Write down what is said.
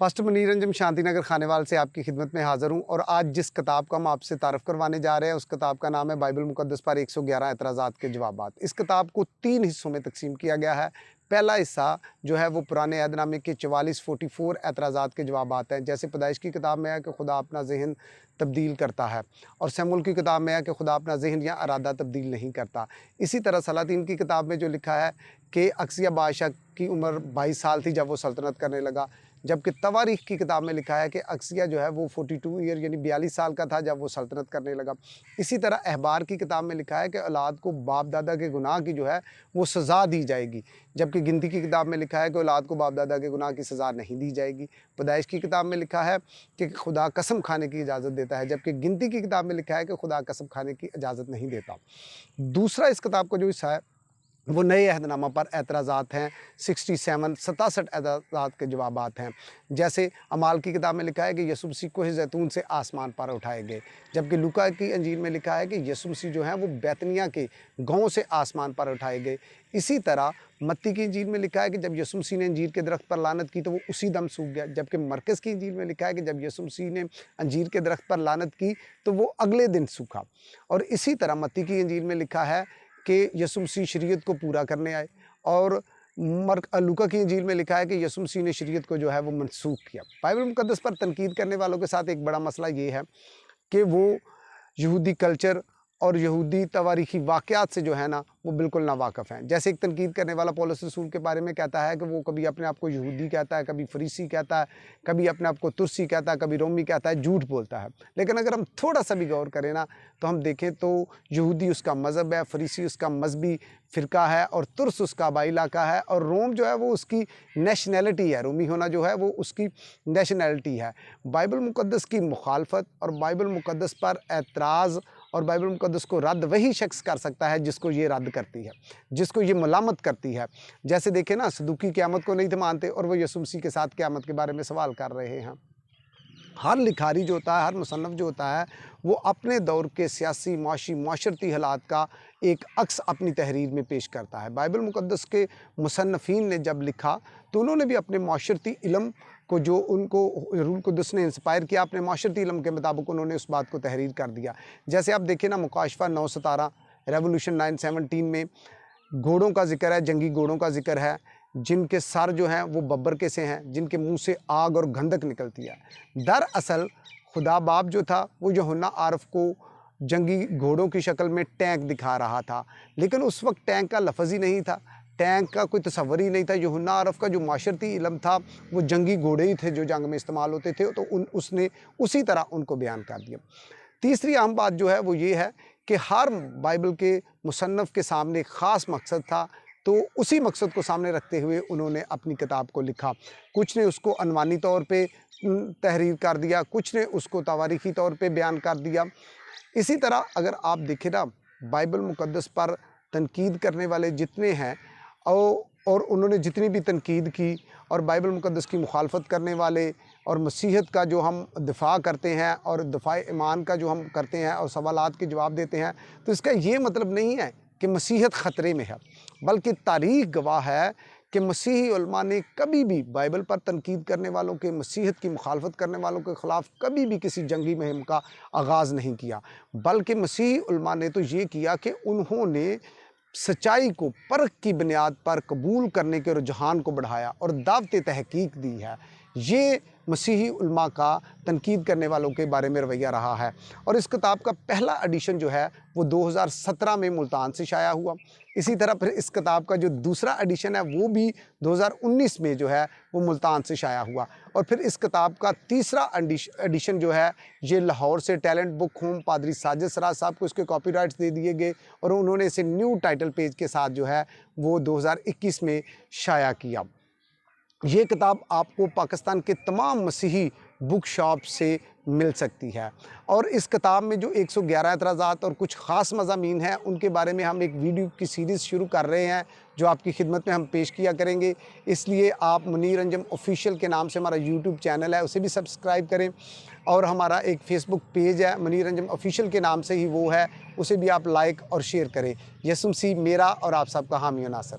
Pastor Munir Anjum Shantinagar Khanewal से आपकी खिदमत में हाज़िर हूँ और आज जिस किताब का हम आपसे तारफ़ करवाने जा रहे हैं उस किताब का नाम है बाइबल मुक़द्दस पर 111 एतराज़ात के जवाबात। इस किताब को 3 हिस्सों में तक़सीम किया गया है। पहला हिस्सा जो है वो पुराने अहदनामे के 44 एतराज़ात के जवाबात हैं। जैसे पैदाइश की किताब में है कि खुदा अपना ज़हन तब्दील करता है और शमूएल की किताब में है कि खुदा अपना ज़हन या इरादा तब्दील नहीं करता। इसी तरह सलातीन की किताब में जो लिखा है कि अकसिया बादशाह की उम्र 22 साल थी जब वो सल्तनत करने लगा, जबकि तवारीख की किताब में लिखा है कि अकसिया जो है वो 42 ईयर यानी 42 साल का था जब वो सल्तनत करने लगा। इसी तरह अहबार की किताब में लिखा है कि औलाद को बाप दादा के गुनाह की जो है वो सज़ा दी जाएगी, जबकि गिनती की किताब में लिखा है कि औलाद को बाप दादा के गुनाह की सज़ा नहीं दी जाएगी। पैदाइश की किताब में लिखा है कि खुदा कसम खाने की इजाज़त देता है, जबकि गिनती की किताब में लिखा है कि खुदा कसम खाने की इजाज़त नहीं देता। दूसरा इस किताब का जो हिस्सा है वो नए अहदनामा पर एतराज़ात हैं। 67 एतराज़ात के जवाबात हैं। जैसे अमाल की किताब में लिखा है कि यीशु मसीह को ज़ैतून से आसमान पर उठाए गए, जबकि लूका की अंजील में लिखा है कि यीशु मसीह जो हैं वो बैतनिया के गाँव से आसमान पर उठाए गए। इसी तरह मत्ती की अंजील में लिखा है कि जब यीशु मसीह ने अंजीर के दरख्त पर लानत की तो वो उसी दम सूख गया, जबकि मरकज़ की अंजील में लिखा है कि जब यीशु मसीह ने अंजीर के दरख्त पर लानत की तो वो अगले दिन सूखा। और इसी तरह मत्ती की अंजील में लिखा है कि यीशु मसीह शरीयत को पूरा करने आए और लूका की इंजील में लिखा है कि यीशु मसीह ने शरीयत को जो है वो मनसूख किया। बाइबल मुक़द्दस पर तनकीद करने वालों के साथ एक बड़ा मसला ये है कि वो यहूदी कल्चर और यहूदी तवारीखी वाक़यात से जो है ना वो बिल्कुल नावाकिफ़ हैं। जैसे एक तनकीद करने वाला पौलुस रसूल के बारे में कहता है कि वो कभी अपने आप को यहूदी कहता है, कभी फरीसी कहता है, कभी अपने आप को तुर्सी कहता है, कभी रोमी कहता है, झूठ बोलता है। लेकिन अगर हम थोड़ा सा भी गौर करें ना तो हम देखें तो यहूदी उसका मज़हब है, फरीसी उसका मजहबी फ़िरका है और तुर्स उसका आबाई इलाका है और रोम जो है वो उसकी नेशनैलिटी है। रोमी होना जो है वो उसकी नेशनैलिटी है। बाइबल मुक़द्दस की मुखालफत और बाइबल मुक़द्दस पर एतराज़ और बाइबल मुक़द्दस को रद्द वही शख्स कर सकता है जिसको ये रद्द करती है, जिसको ये मलामत करती है। जैसे देखें ना, सदूकी क़यामत को नहीं थे मानते और वो यीशु मसीह के साथ क़यामत के बारे में सवाल कर रहे हैं। हर लिखारी जो होता है, हर मुसन्नफ़ जो होता है वो अपने दौर के सियासी, माशी, माशरती हालात का एक अक्स अपनी तहरीर में पेश करता है। बाइबल मुक़द्दस के मुसन्नफ़ीन ने जब लिखा तो उन्होंने भी अपने माशरती इल्म को, जो उनको रूहुल कुद्दुस ने इंस्पायर किया, अपने माशरती इल्म के मुताबिक उन्होंने उस बात को तहरीर कर दिया। जैसे आप देखें ना, मुकाशफ़ा 9-17, रेवोल्यूशन 917 में घोड़ों का ज़िक्र है, जंगी घोड़ों का ज़िक्र है, जिनके सर जो हैं वो बब्बर के से हैं, जिनके मुंह से आग और गंधक निकलती है। दरअसल खुदा बाप जो था वो यूहन्ना आरफ को जंगी घोड़ों की शक्ल में टैंक दिखा रहा था, लेकिन उस वक्त टैंक का लफ्ज़ ही नहीं था, टैंक का कोई तस्वर ही नहीं था। यूहन्ना आरफ का जो माशरती इल्म था वो जंगी घोड़े ही थे जो जंग में इस्तेमाल होते थे, तो उसने उसी तरह उनको बयान कर दिया। तीसरी अहम बात जो है वो ये है कि हर बाइबल के मुसन्नफ़ के सामने एक ख़ास मकसद था, तो उसी मकसद को सामने रखते हुए उन्होंने अपनी किताब को लिखा। कुछ ने उसको अनवानी तौर पे तहरीर कर दिया, कुछ ने उसको तवारीखी तौर पे बयान कर दिया। इसी तरह अगर आप देखें ना, बाइबल मुक़द्दस पर तनकीद करने वाले जितने हैं और उन्होंने जितनी भी तनकीद की और बाइबल मुक़द्दस की मुखालफत करने वाले और मसीहत का जो हम दिफ़ा करते हैं और दिफ़ा ईमान का जो हम करते हैं और सवालात के जवाब देते हैं, तो इसका ये मतलब नहीं है कि मसीहत ख़तरे में है, बल्कि तारीख़ गवाह है कि मसीही उलमा ने कभी भी बाइबल पर तनकीद करने वालों के, मसीहत की मुखालफत करने वालों के ख़िलाफ़ कभी भी किसी जंगी मुहिम का आगाज़ नहीं किया, बल्कि मसीही उलमा ने तो ये किया कि उन्होंने सच्चाई को परख की बुनियाद पर कबूल करने के रुझान को बढ़ाया और दावत तहकीक दी है। ये मसीही उलमा का तनकीद करने वालों के बारे में रवैया रहा है। और इस किताब का पहला एडिशन जो है वो 2017 में मुल्तान से शाया हुआ। इसी तरह फिर इस किताब का जो दूसरा एडिशन है वो भी 2019 में जो है वो मुल्तान से शाया हुआ। और फिर इस किताब का तीसरा एडिशन जो है ये लाहौर से टैलेंट बुक होम पादरी साजिद सराज साहब को इसके कॉपीराइट्स दे दिए गए और उन्होंने इसे न्यू टाइटल पेज के साथ जो है वो 2021 में शाया किया। ये किताब आपको पाकिस्तान के तमाम मसीही बुक शॉप से मिल सकती है। और इस किताब में जो 111 एतराज़ात और कुछ ख़ास मज़ामीन हैं उनके बारे में हम एक वीडियो की सीरीज़ शुरू कर रहे हैं जो आपकी खिदमत में हम पेश किया करेंगे। इसलिए आप मनीर अंजम ऑफिशियल के नाम से हमारा यूट्यूब चैनल है उसे भी सब्सक्राइब करें और हमारा एक फ़ेसबुक पेज है मनीर अंजम ऑफिशियल के नाम से ही वो है, उसे भी आप लाइक और शेयर करें। यीशु मसीह मेरा और आप सबका हामी और नासर।